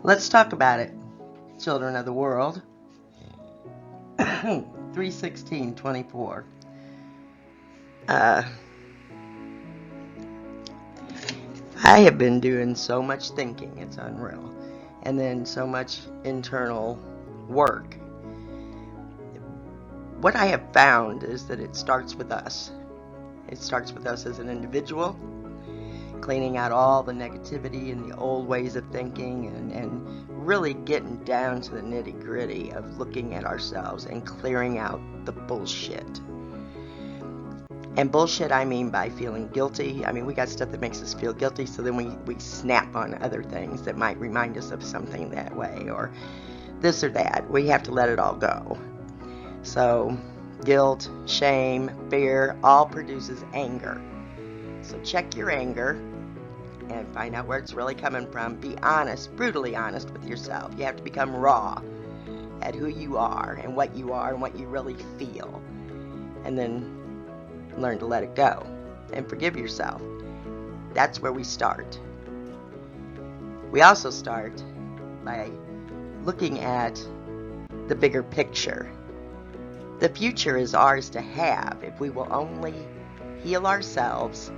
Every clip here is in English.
Let's talk about it, children of the world. 3/16/24. I have been doing so much thinking, it's unreal. And then so much internal work. What I have found is that it starts with us. It starts with us as an individual, cleaning out all the negativity and the old ways of thinking and really getting down to the nitty-gritty of looking at ourselves and clearing out the bullshit. And bullshit I mean by feeling guilty. I mean, we got stuff that makes us feel guilty, so then we snap on other things that might remind us of something that way, or this or that. We have to let it all go. So guilt, shame, fear, all produces anger. So check your anger and find out where it's really coming from. Be honest, brutally honest with yourself. You have to become raw at who you are and what you really feel. And then learn to let it go and forgive yourself. That's where we start. We also start by looking at the bigger picture. The future is ours to have if we will only heal ourselves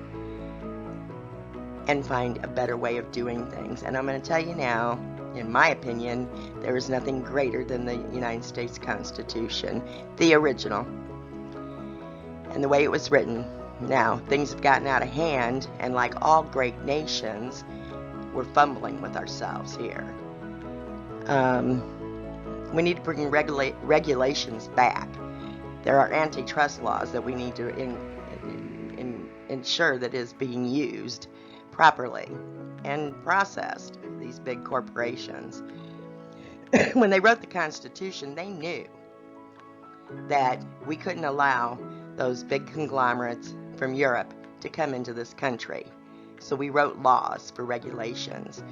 and find a better way of doing things. And I'm going to tell you now, in my opinion, there is nothing greater than the United States Constitution, the original, and the way it was written. Now, things have gotten out of hand, and like all great nations, we're fumbling with ourselves here. We need to bring regulations back. There are antitrust laws that we need to ensure that is being used properly and processed. These big corporations, when they wrote the Constitution, they knew that we couldn't allow those big conglomerates from Europe to come into this country. So we wrote laws for regulations.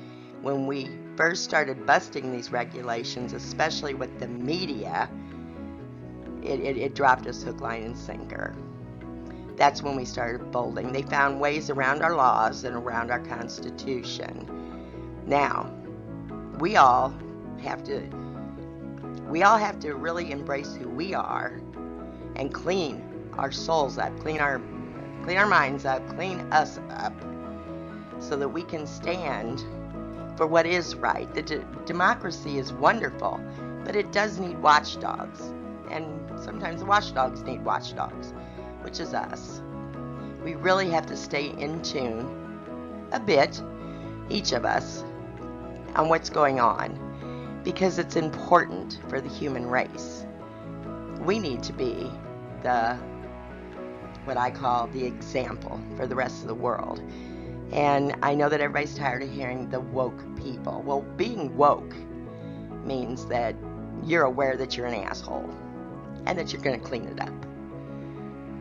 When we first started busting these regulations, especially with the media, it dropped us hook, line, and sinker. That's when we started folding. They found ways around our laws and around our Constitution. Now, we all have to really embrace who we are and clean our souls up, clean our minds up, clean us up, so that we can stand for what is right. The democracy is wonderful, but it does need watchdogs, and sometimes the watchdogs need watchdogs, which is us. We really have to stay in tune a bit, each of us, on what's going on, because it's important for the human race. We need to be what I call the example for the rest of the world. And I know that everybody's tired of hearing the woke people. Well, being woke means that you're aware that you're an asshole and that you're going to clean it up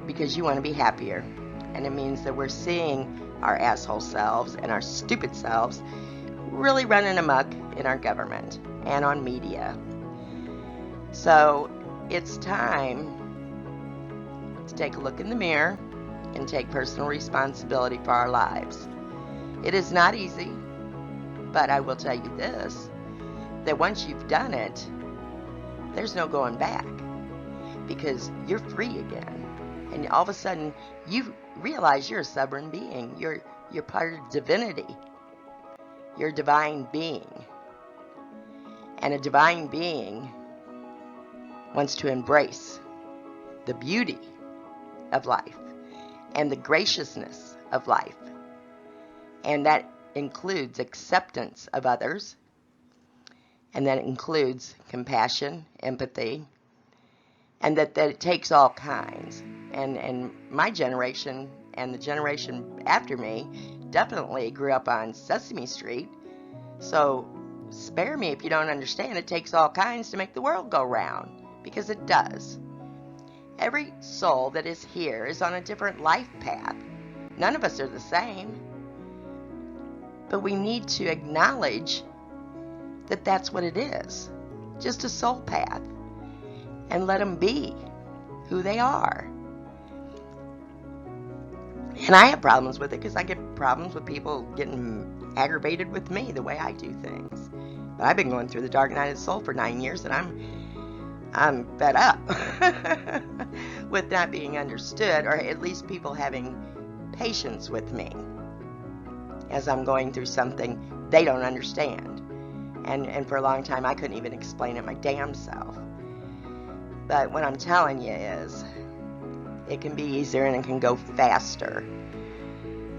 because you want to be happier. And it means that we're seeing our asshole selves and our stupid selves really running amok in our government and on media. So it's time to take a look in the mirror and take personal responsibility for our lives. It is not easy, but I will tell you this, that once you've done it, there's no going back, because you're free again. And all of a sudden, you realize you're a sovereign being. You're part of divinity. You're a divine being. And a divine being wants to embrace the beauty of life and the graciousness of life. And that includes acceptance of others. And that includes compassion, empathy, and that it takes all kinds. And my generation and the generation after me definitely grew up on Sesame Street. So spare me if you don't understand. It takes all kinds to make the world go round, because it does. Every soul that is here is on a different life path. None of us are the same. But we need to acknowledge that that's what it is. Just a soul path. And let them be who they are. And I have problems with it because I get problems with people getting aggravated with me, the way I do things. But I've been going through the dark night of the soul for 9 years, and I'm fed up with not being understood, or at least people having patience with me as I'm going through something they don't understand. And for a long time, I couldn't even explain it my damn self. But what I'm telling you is, it can be easier and it can go faster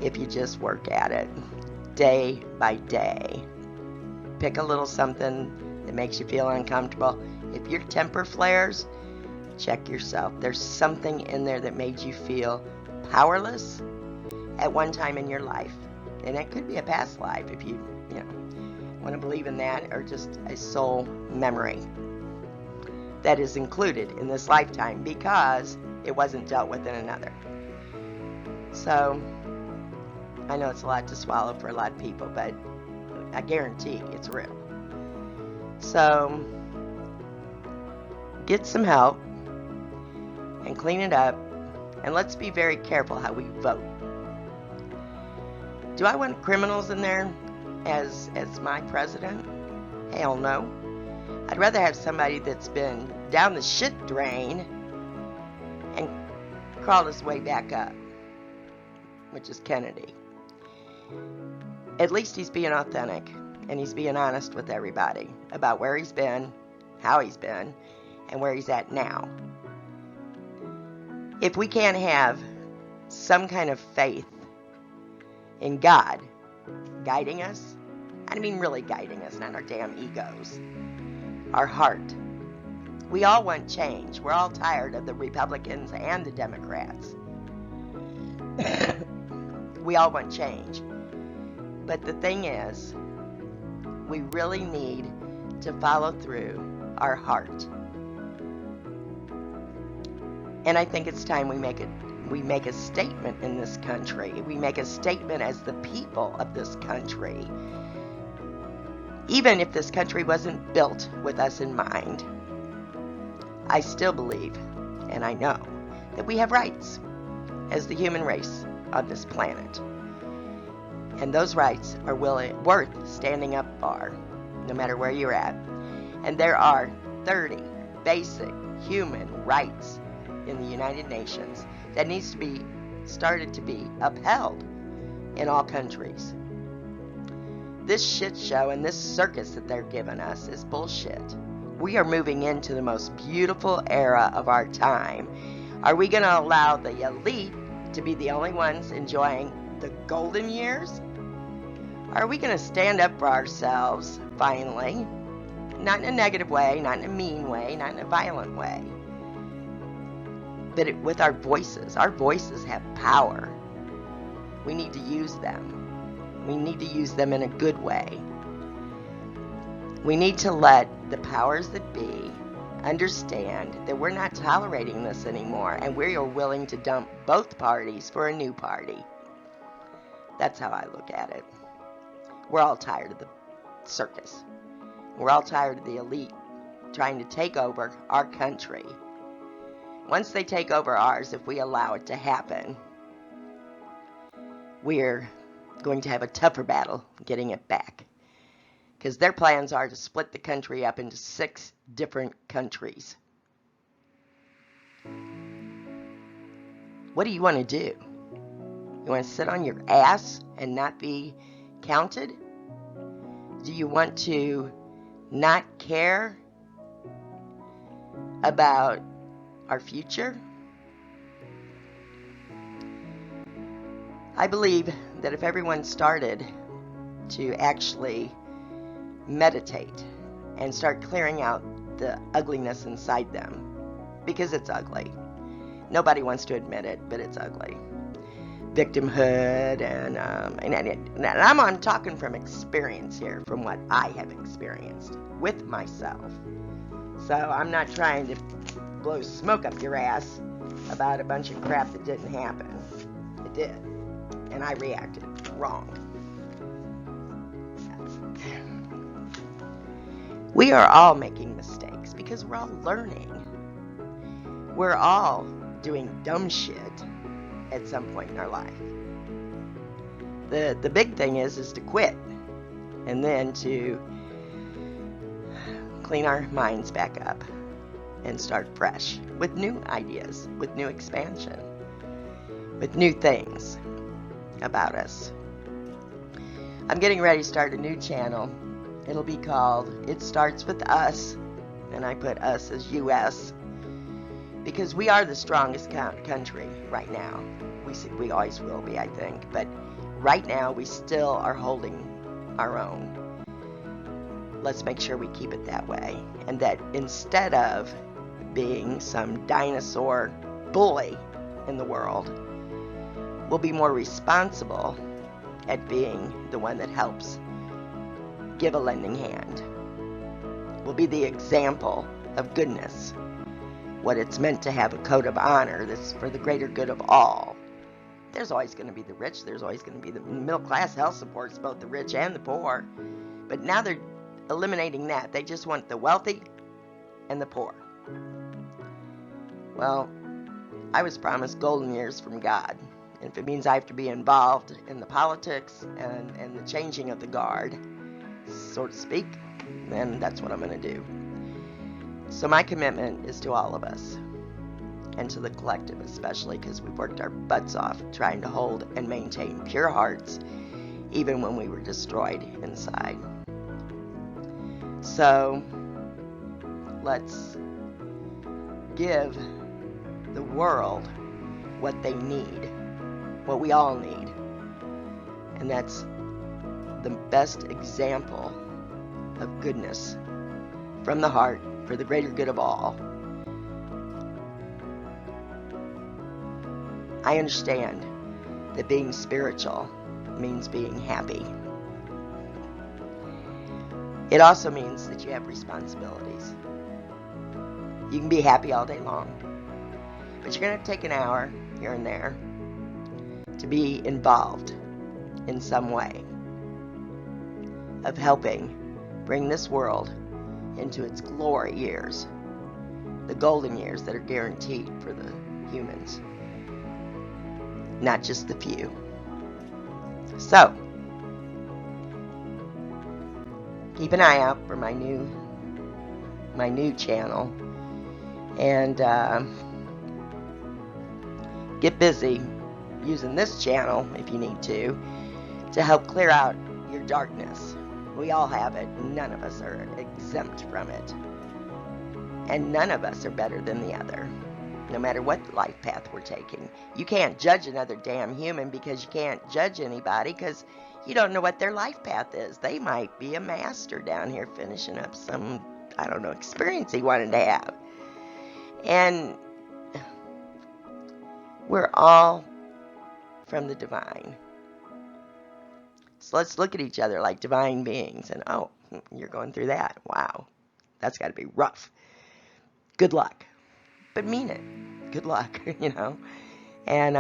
if you just work at it day by day. Pick a little something that makes you feel uncomfortable. If your temper flares, check yourself. There's something in there that made you feel powerless at one time in your life. And it could be a past life if you want to believe in that, or just a soul memory that is included in this lifetime because it wasn't dealt with in another. So, I know it's a lot to swallow for a lot of people, but I guarantee it's real. So, get some help and clean it up, and let's be very careful how we vote. Do I want criminals in there as my president? Hell no. I'd rather have somebody that's been down the shit drain and crawled his way back up, which is Kennedy. At least he's being authentic, and he's being honest with everybody about where he's been, how he's been, and where he's at now. If we can't have some kind of faith in God guiding us, I mean really guiding us, not our damn egos, our heart. We all want change. We're all tired of the Republicans and the Democrats. We all want change. But the thing is, we really need to follow through our heart. And I think it's time we make a statement in this country. We make a statement as the people of this country. Even if this country wasn't built with us in mind, I still believe, and I know, that we have rights as the human race on this planet. And those rights are worth standing up for, no matter where you're at. And there are 30 basic human rights in the United Nations that needs to be started to be upheld in all countries. This shit show and this circus that they're giving us is bullshit. We are moving into the most beautiful era of our time. Are we going to allow the elite to be the only ones enjoying the golden years? Are we going to stand up for ourselves, finally? Not in a negative way, not in a mean way, not in a violent way. But with our voices. Our voices have power. We need to use them. We need to use them in a good way. We need to let the powers that be understand that we're not tolerating this anymore, and we are willing to dump both parties for a new party. That's how I look at it. We're all tired of the circus. We're all tired of the elite trying to take over our country. Once they take over ours, if we allow it to happen, we're going to have a tougher battle getting it back. Because their plans are to split the country up into 6 different countries. What do you want to do? You want to sit on your ass and not be counted? Do you want to not care about our future? I believe that if everyone started to actually meditate and start clearing out the ugliness inside them, because it's ugly. Nobody wants to admit it, but it's ugly. Victimhood, and I'm talking from experience here, from what I have experienced with myself. So I'm not trying to blow smoke up your ass about a bunch of crap that didn't happen. It did. And I reacted wrong. We are all making mistakes because we're all learning. We're all doing dumb shit at some point in our life. The big thing is to quit, and then to clean our minds back up and start fresh with new ideas, with new expansion, with new things about us. I'm getting ready to start a new channel. It'll be called It Starts With Us, and I put us as US, because we are the strongest country right now. We always will be, I think, but right now we still are holding our own. Let's make sure we keep it that way, and that instead of being some dinosaur bully in the world, we'll be more responsible at being the one that helps give a lending hand. We'll be the example of goodness, what it's meant to have a code of honor that's for the greater good of all. There's always going to be the rich, there's always going to be the middle class. Health supports both the rich and the poor, but now they're eliminating that. They just want the wealthy and the poor. Well, I was promised golden years from God. And if it means I have to be involved in the politics and the changing of the guard, so to speak, then that's what I'm going to do. So my commitment is to all of us, and to the collective especially, because we've worked our butts off trying to hold and maintain pure hearts, even when we were destroyed inside. So let's give the world what they need, what we all need, and that's the best example of goodness from the heart for the greater good of all. I understand that being spiritual means being happy. It also means that you have responsibilities. You can be happy all day long, but you're going to take an hour here and there to be involved in some way of helping bring this world into its glory years, the golden years that are guaranteed for the humans, not just the few. So, keep an eye out for my new channel, and get busy using this channel if you need to help clear out your darkness. We all have it. None of us are exempt from it. And none of us are better than the other, no matter what life path we're taking. You can't judge another damn human, because you can't judge anybody because you don't know what their life path is. They might be a master down here finishing up some, experience he wanted to have. And we're all from the divine. So let's look at each other like divine beings and, oh, you're going through that. Wow, that's got to be rough. Good luck. But mean it. Good luck, And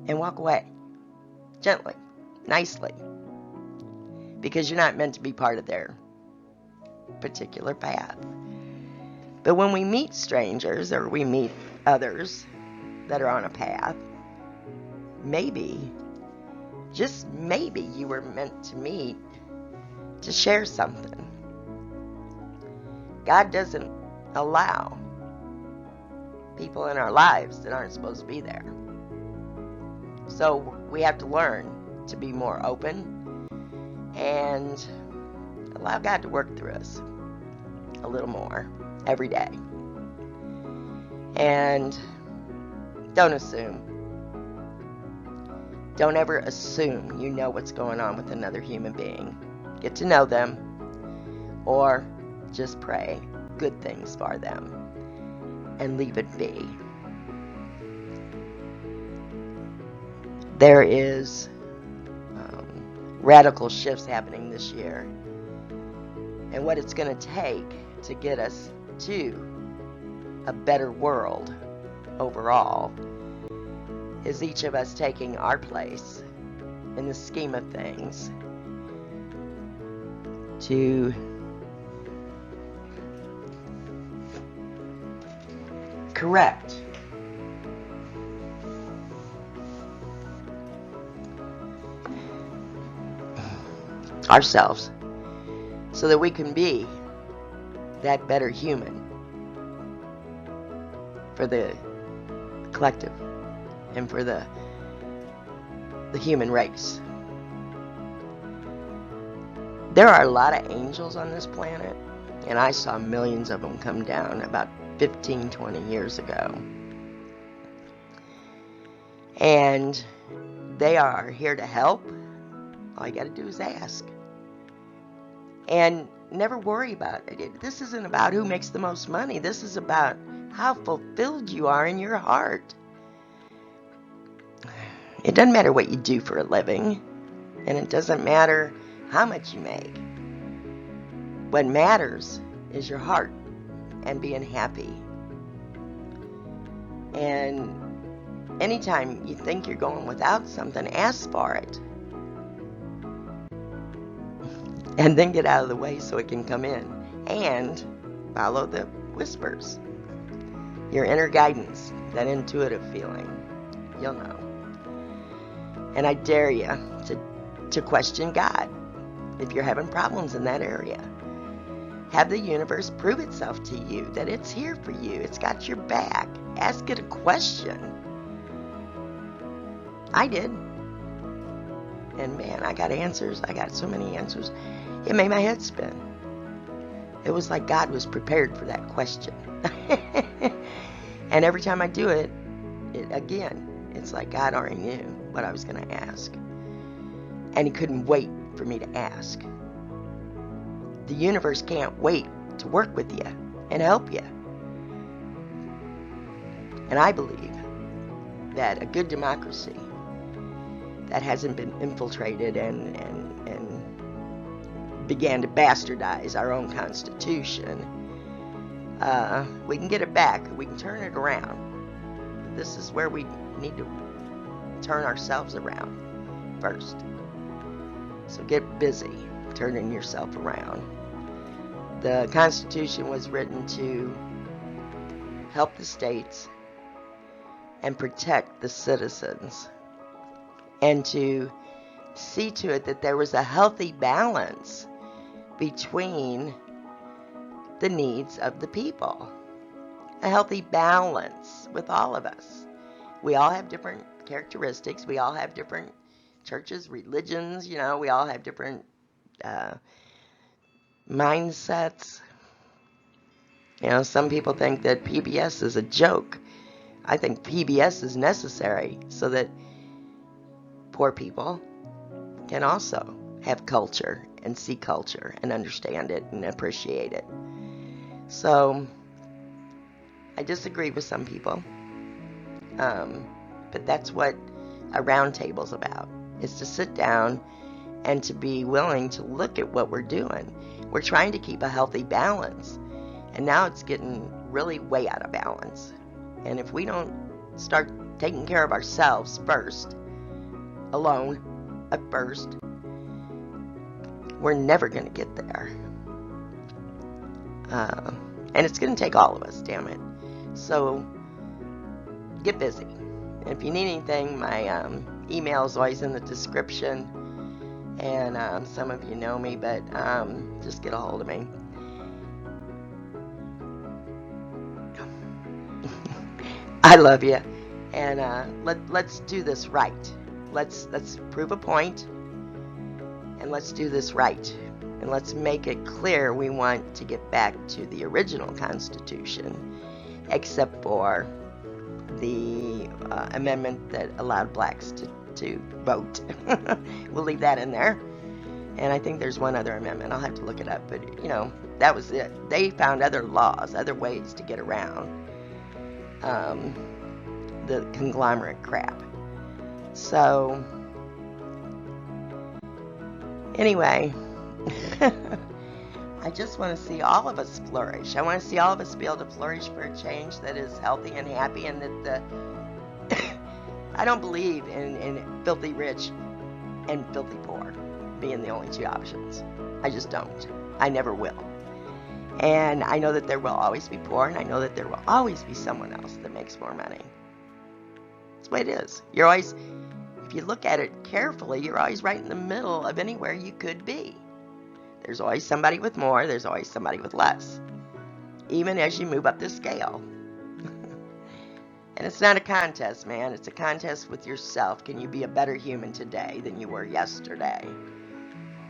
walk away. Gently. Nicely. Because you're not meant to be part of their particular path. But when we meet strangers, or we meet others that are on a path, maybe, just maybe, you were meant to meet to share something. God doesn't allow people in our lives that aren't supposed to be there. So we have to learn to be more open and allow God to work through us a little more every day. And don't assume. Don't ever assume you know what's going on with another human being. Get to know them, or just pray good things for them and leave it be. There is radical shifts happening this year, and what it's going to take to get us to a better world overall is each of us taking our place in the scheme of things to correct ourselves so that we can be that better human for the collective and for the human race. There are a lot of angels on this planet, and I saw millions of them come down about 15, 20 years ago. And they are here to help. All you got to do is ask. And never worry about it. This isn't about who makes the most money. This is about how fulfilled you are in your heart. It doesn't matter what you do for a living, and it doesn't matter how much you make. What matters is your heart and being happy. And anytime you think you're going without something, ask for it. And then get out of the way so it can come in. And follow the whispers. Your inner guidance, that intuitive feeling. You'll know. And I dare you to question God if you're having problems in that area. Have the universe prove itself to you that it's here for you. It's got your back. Ask it a question. I did. And man, I got answers. I got so many answers. It made my head spin. It was like God was prepared for that question. And every time I do it, it's like God already knew what I was going to ask. And He couldn't wait for me to ask. The universe can't wait to work with you and help you. And I believe that a good democracy that hasn't been infiltrated and began to bastardize our own Constitution, we can get it back. We can turn it around. This is where we need to turn ourselves around first. So get busy turning yourself around. The Constitution was written to help the states and protect the citizens, and to see to it that there was a healthy balance between the needs of the people. A healthy balance with all of us. We all have different characteristics. We all have different churches, religions, we all have different mindsets. Some people think that PBS is a joke. I think PBS is necessary so that poor people can also have culture and see culture and understand it and appreciate it. So I disagree with some people, but that's what a round table's about, is to sit down and to be willing to look at what we're doing. We're trying to keep a healthy balance, and now it's getting really way out of balance. And if we don't start taking care of ourselves first, alone at first, we're never going to get there. And it's going to take all of us, damn it. So get busy. And if you need anything, my email is always in the description. And some of you know me, but just get a hold of me. I love you. And let's do this right. Let's prove a point, and let's do this right. And let's make it clear we want to get back to the original Constitution, except for the amendment that allowed blacks to vote. We'll leave that in there. And I think there's one other amendment. I'll have to look it up. But, that was it. They found other laws, other ways to get around the conglomerate crap. So, anyway, I just want to see all of us flourish. I want to see all of us be able to flourish for a change that is healthy and happy, and that I don't believe in filthy rich and filthy poor being the only two options. I just don't. I never will. And I know that there will always be poor, and I know that there will always be someone else that makes more money. That's the way it is. You're always, if you look at it carefully, you're always right in the middle of anywhere you could be. There's always somebody with more. There's always somebody with less. Even as you move up the scale. And it's not a contest, man. It's a contest with yourself. Can you be a better human today than you were yesterday?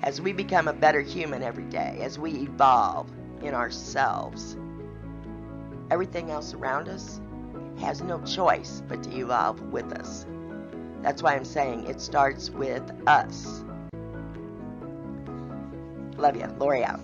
As we become a better human every day, as we evolve in ourselves, everything else around us has no choice but to evolve with us. That's why I'm saying it starts with us. Love you. Lori out.